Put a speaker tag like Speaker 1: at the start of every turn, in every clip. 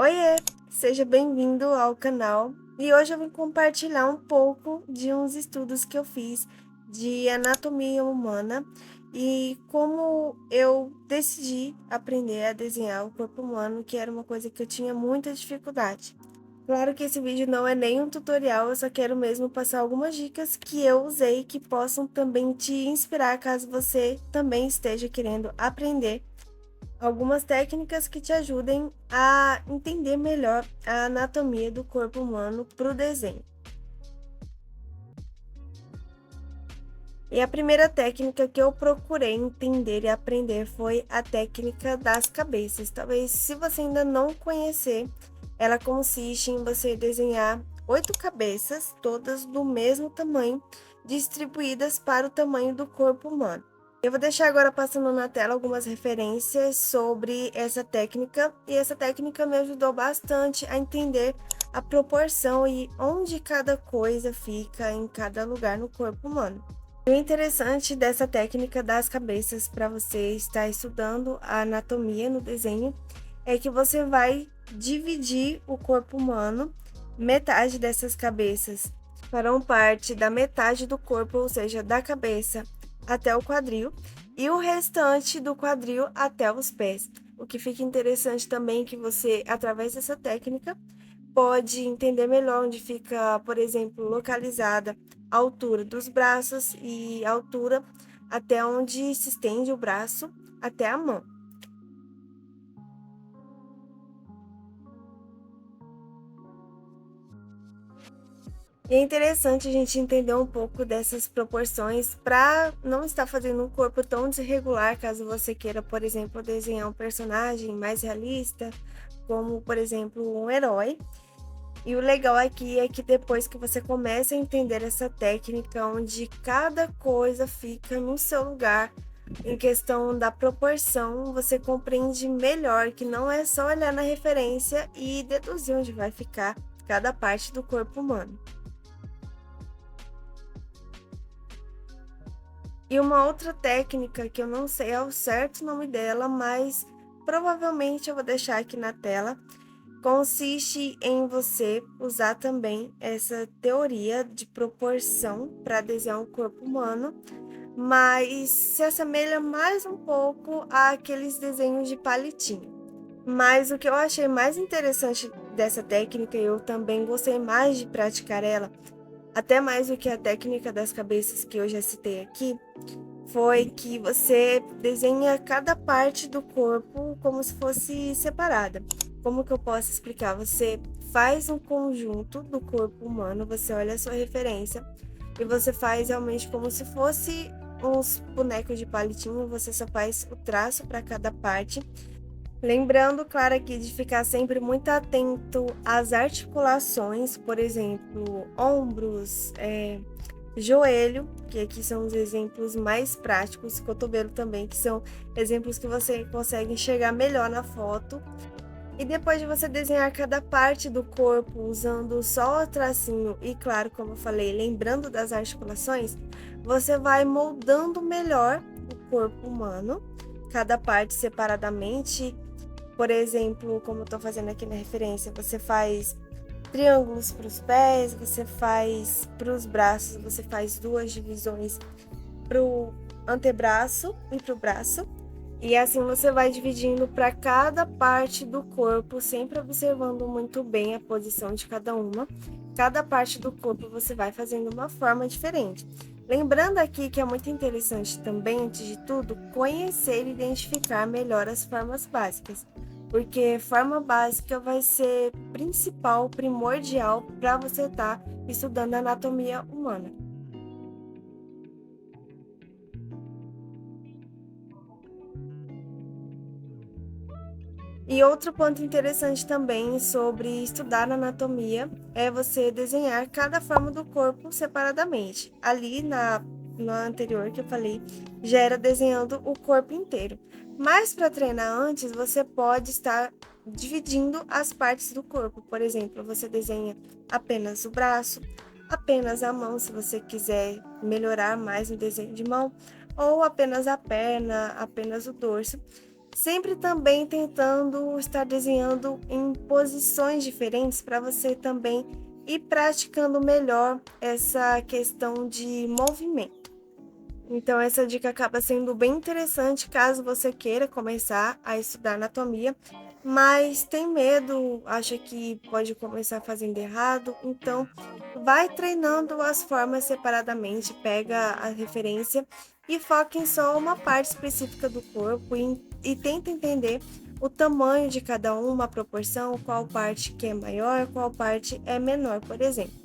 Speaker 1: Oiê, seja bem-vindo ao canal. E hoje eu vim compartilhar um pouco de uns estudos que eu fiz de anatomia humana e como eu decidi aprender a desenhar o corpo humano, que era uma coisa que eu tinha muita dificuldade. Claro que esse vídeo não é nem um tutorial, eu só quero mesmo passar algumas dicas que eu usei que possam também te inspirar caso você também esteja querendo aprender algumas técnicas que te ajudem a entender melhor a anatomia do corpo humano para o desenho. E a primeira técnica que eu procurei entender e aprender foi a técnica das cabeças. Talvez, se você ainda não conhecer, ela consiste em você desenhar 8 cabeças, todas do mesmo tamanho, distribuídas para o tamanho do corpo humano. Eu vou deixar agora passando na tela algumas referências sobre essa técnica, e essa técnica me ajudou bastante a entender a proporção e onde cada coisa fica em cada lugar no corpo humano. O interessante dessa técnica das cabeças para você estar estudando a anatomia no desenho é que você vai dividir o corpo humano, metade dessas cabeças farão parte da metade do corpo, ou seja, da cabeça até o quadril, e o restante do quadril até os pés. O que fica interessante também é que você, através dessa técnica, pode entender melhor onde fica, por exemplo, localizada a altura dos braços e a altura até onde se estende o braço até a mão. E é interessante a gente entender um pouco dessas proporções para não estar fazendo um corpo tão desregular, caso você queira, por exemplo, desenhar um personagem mais realista, como, por exemplo, um herói. E o legal aqui é que depois que você começa a entender essa técnica, onde cada coisa fica no seu lugar, em questão da proporção, você compreende melhor que não é só olhar na referência e deduzir onde vai ficar cada parte do corpo humano. E uma outra técnica que eu não sei ao certo o nome dela, mas provavelmente eu vou deixar aqui na tela, consiste em você usar também essa teoria de proporção para desenhar um corpo humano, mas se assemelha mais um pouco àqueles desenhos de palitinho. Mas o que eu achei mais interessante dessa técnica, e eu também gostei mais de praticar ela, até mais do que a técnica das cabeças que eu já citei aqui, foi que você desenha cada parte do corpo como se fosse separada. Como que eu posso explicar? Você faz um conjunto do corpo humano, você olha a sua referência e você faz realmente como se fosse uns bonecos de palitinho, você só faz o traço para cada parte. Lembrando, claro, aqui de ficar sempre muito atento às articulações, por exemplo, ombros, joelho, que aqui são os exemplos mais práticos, cotovelo também, que são exemplos que você consegue enxergar melhor na foto. E depois de você desenhar cada parte do corpo usando só o tracinho e, claro, como eu falei, lembrando das articulações, você vai moldando melhor o corpo humano, cada parte separadamente. Por exemplo, como eu tô fazendo aqui na referência, você faz triângulos para os pés, você faz para os braços, você faz duas divisões para o antebraço e para o braço. E assim você vai dividindo para cada parte do corpo, sempre observando muito bem a posição de cada uma. Cada parte do corpo você vai fazendo uma forma diferente. Lembrando aqui que é muito interessante também, antes de tudo, conhecer e identificar melhor as formas básicas, porque forma básica vai ser principal, primordial para você estar estudando anatomia humana. E outro ponto interessante também sobre estudar anatomia é você desenhar cada forma do corpo separadamente. Ali na anterior que eu falei, já era desenhando o corpo inteiro. Mas para treinar antes, você pode estar dividindo as partes do corpo. Por exemplo, você desenha apenas o braço, apenas a mão, se você quiser melhorar mais no desenho de mão, ou apenas a perna, apenas o dorso. Sempre também tentando estar desenhando em posições diferentes para você também ir praticando melhor essa questão de movimento. Então, essa dica acaba sendo bem interessante caso você queira começar a estudar anatomia, mas tem medo, acha que pode começar fazendo errado, então vai treinando as formas separadamente, pega a referência e foca em só uma parte específica do corpo e tenta entender o tamanho de cada uma, a proporção, qual parte que é maior, qual parte é menor, por exemplo.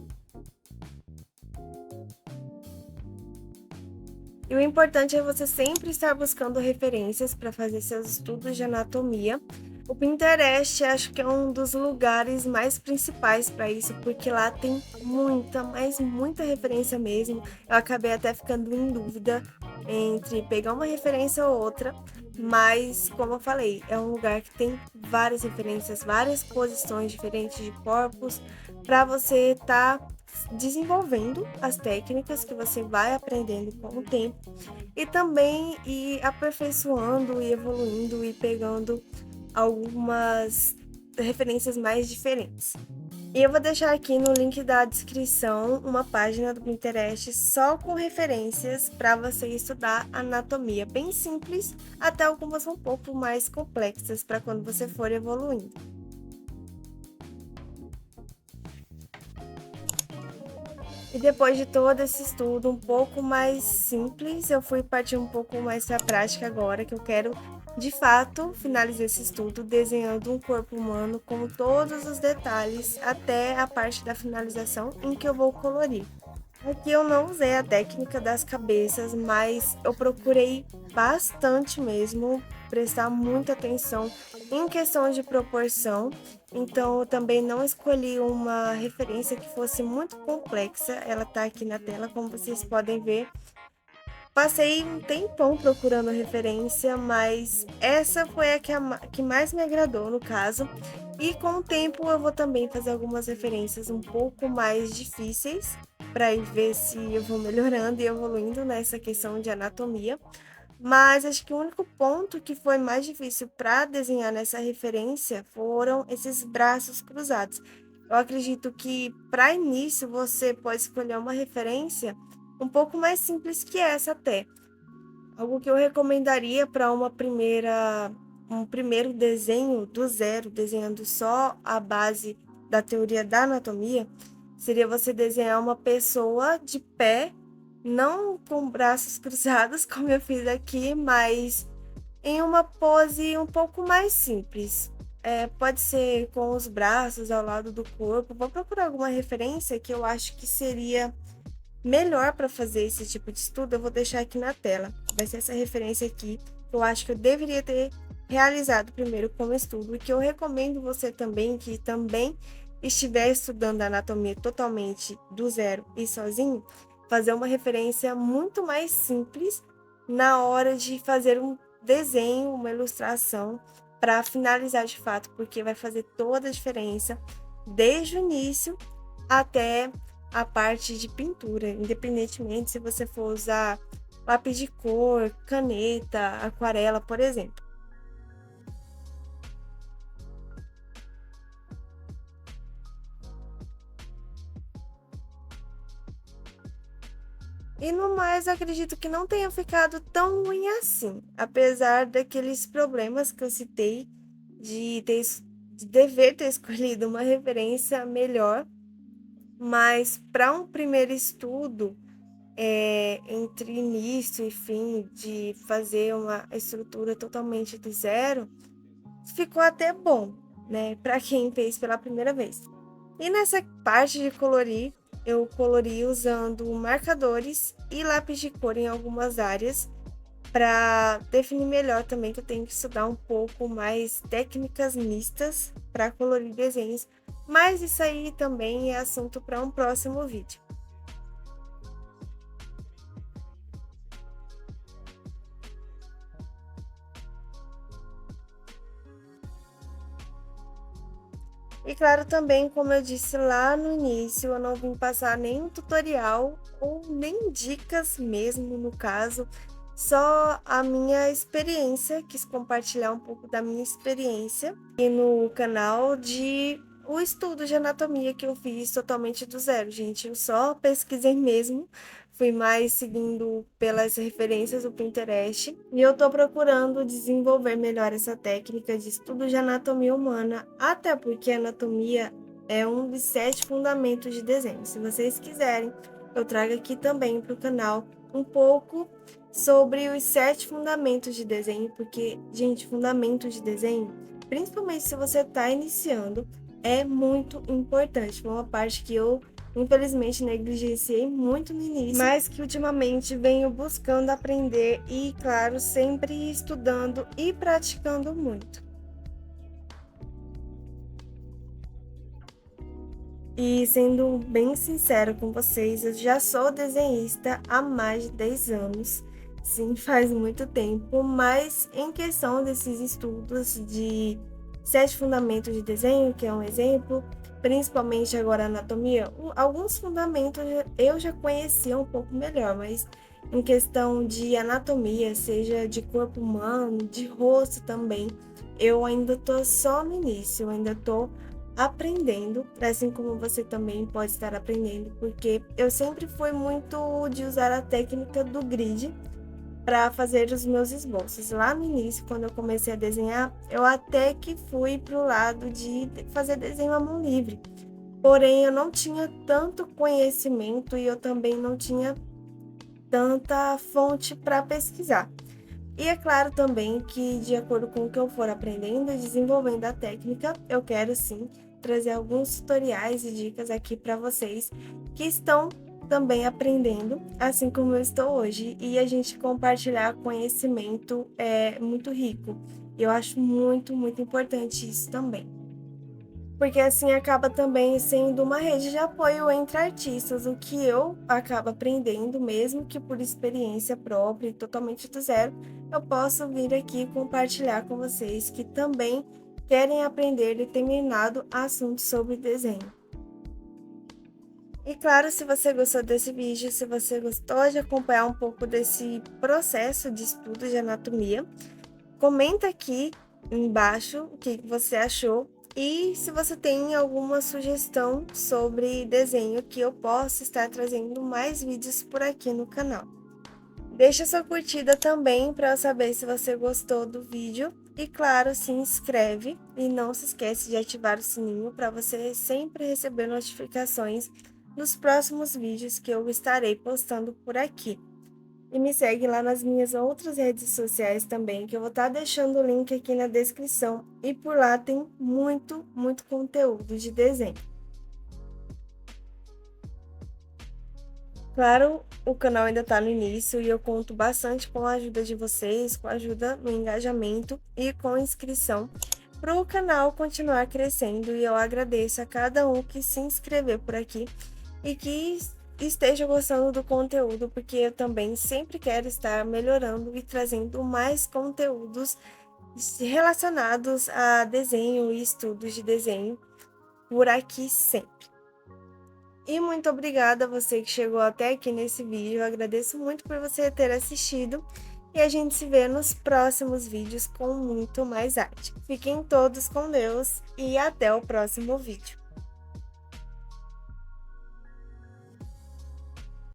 Speaker 1: E o importante é você sempre estar buscando referências para fazer seus estudos de anatomia. O Pinterest acho que é um dos lugares mais principais para isso, porque lá tem muita, mas muita referência mesmo. Eu acabei até ficando em dúvida entre pegar uma referência ou outra, mas como eu falei, é um lugar que tem várias referências, várias posições diferentes de corpos para você estar desenvolvendo as técnicas que você vai aprendendo com o tempo e também ir aperfeiçoando e evoluindo e pegando algumas referências mais diferentes. E eu vou deixar aqui no link da descrição uma página do Pinterest só com referências para você estudar anatomia, bem simples, até algumas um pouco mais complexas para quando você for evoluindo. E depois de todo esse estudo um pouco mais simples, eu fui partir um pouco mais para a prática agora, que eu quero, de fato, finalizar esse estudo desenhando um corpo humano com todos os detalhes até a parte da finalização em que eu vou colorir. Aqui eu não usei a técnica das cabeças, mas eu procurei bastante mesmo prestar muita atenção em questão de proporção. Então eu também não escolhi uma referência que fosse muito complexa. Ela tá aqui na tela, como vocês podem ver. Passei um tempão procurando referência, mas essa foi a que mais me agradou no caso. E com o tempo eu vou também fazer algumas referências um pouco mais difíceis para ir ver se eu vou melhorando e evoluindo nessa questão de anatomia. Mas acho que o único ponto que foi mais difícil para desenhar nessa referência foram esses braços cruzados. Eu acredito que para início você pode escolher uma referência um pouco mais simples que essa até. Algo que eu recomendaria para um primeiro desenho do zero, desenhando só a base da teoria da anatomia, seria você desenhar uma pessoa de pé, não com braços cruzados, como eu fiz aqui, mas em uma pose um pouco mais simples. Pode ser com os braços ao lado do corpo. Vou procurar alguma referência que eu acho que seria melhor para fazer esse tipo de estudo, eu vou deixar aqui na tela. Vai ser essa referência aqui, que eu acho que eu deveria ter realizado primeiro como estudo, e que eu recomendo você também, que também estiver estudando a anatomia totalmente do zero e sozinho, fazer uma referência muito mais simples na hora de fazer um desenho, uma ilustração, para finalizar de fato, porque vai fazer toda a diferença desde o início até a parte de pintura, independentemente se você for usar lápis de cor, caneta, aquarela, por exemplo. E no mais, acredito que não tenha ficado tão ruim assim, apesar daqueles problemas que eu citei de dever ter escolhido uma referência melhor, mas para um primeiro estudo, entre início e fim, de fazer uma estrutura totalmente do zero, ficou até bom, né? Para quem fez pela primeira vez. E nessa parte de colorir, eu colori usando marcadores e lápis de cor em algumas áreas para definir melhor também que eu tenho que estudar um pouco mais técnicas mistas para colorir desenhos, mas isso aí também é assunto para um próximo vídeo. E claro também, como eu disse lá no início, eu não vim passar nenhum tutorial ou nem dicas mesmo, no caso. só a minha experiência, quis compartilhar um pouco da minha experiência e no canal de o estudo de anatomia que eu fiz totalmente do zero, gente. Eu só pesquisei mesmo, fui mais seguindo pelas referências do Pinterest e eu tô procurando desenvolver melhor essa técnica de estudo de anatomia humana, até porque a anatomia é um dos 7 fundamentos de desenho. Se vocês quiserem, eu trago aqui também para o canal um pouco sobre os 7 fundamentos de desenho, porque, gente, fundamentos de desenho, principalmente se você está iniciando, é muito importante. Foi uma parte que eu, infelizmente, negligenciei muito no início, mas que ultimamente venho buscando aprender e, claro, sempre estudando e praticando muito. E sendo bem sincera com vocês, eu já sou desenhista há mais de 10 anos. Sim, faz muito tempo, mas em questão desses estudos de 7 fundamentos de desenho, que é um exemplo, principalmente agora anatomia, alguns fundamentos eu já conhecia um pouco melhor, mas em questão de anatomia, seja de corpo humano, de rosto também, eu ainda tô só no início, eu ainda tô aprendendo, assim como você também pode estar aprendendo, porque eu sempre fui muito de usar a técnica do grid para fazer os meus esboços. Lá no início, quando eu comecei a desenhar, eu até que fui para o lado de fazer desenho à mão livre. Porém, eu não tinha tanto conhecimento e eu também não tinha tanta fonte para pesquisar. E é claro também que, de acordo com o que eu for aprendendo e desenvolvendo a técnica, eu quero sim trazer alguns tutoriais e dicas aqui para vocês que estão também aprendendo, assim como eu estou hoje, e a gente compartilhar conhecimento é muito rico. E eu acho muito, muito importante isso também. Porque assim acaba também sendo uma rede de apoio entre artistas, o que eu acabo aprendendo, mesmo que por experiência própria e totalmente do zero, eu posso vir aqui compartilhar com vocês que também querem aprender determinado assunto sobre desenho. E claro, se você gostou desse vídeo, se você gostou de acompanhar um pouco desse processo de estudo de anatomia, comenta aqui embaixo o que você achou e se você tem alguma sugestão sobre desenho que eu possa estar trazendo mais vídeos por aqui no canal. Deixa sua curtida também para eu saber se você gostou do vídeo e claro, se inscreve e não se esquece de ativar o sininho para você sempre receber notificações dos próximos vídeos que eu estarei postando por aqui. E me segue lá nas minhas outras redes sociais também, que eu vou estar deixando o link aqui na descrição. E por lá tem muito, muito conteúdo de desenho. Claro, o canal ainda está no início e eu conto bastante com a ajuda de vocês, com a ajuda no engajamento e com inscrição para o canal continuar crescendo. E eu agradeço a cada um que se inscreveu por aqui e que esteja gostando do conteúdo, porque eu também sempre quero estar melhorando e trazendo mais conteúdos relacionados a desenho e estudos de desenho por aqui sempre. E muito obrigada a você que chegou até aqui nesse vídeo, eu agradeço muito por você ter assistido e a gente se vê nos próximos vídeos com muito mais arte. Fiquem todos com Deus e até o próximo vídeo.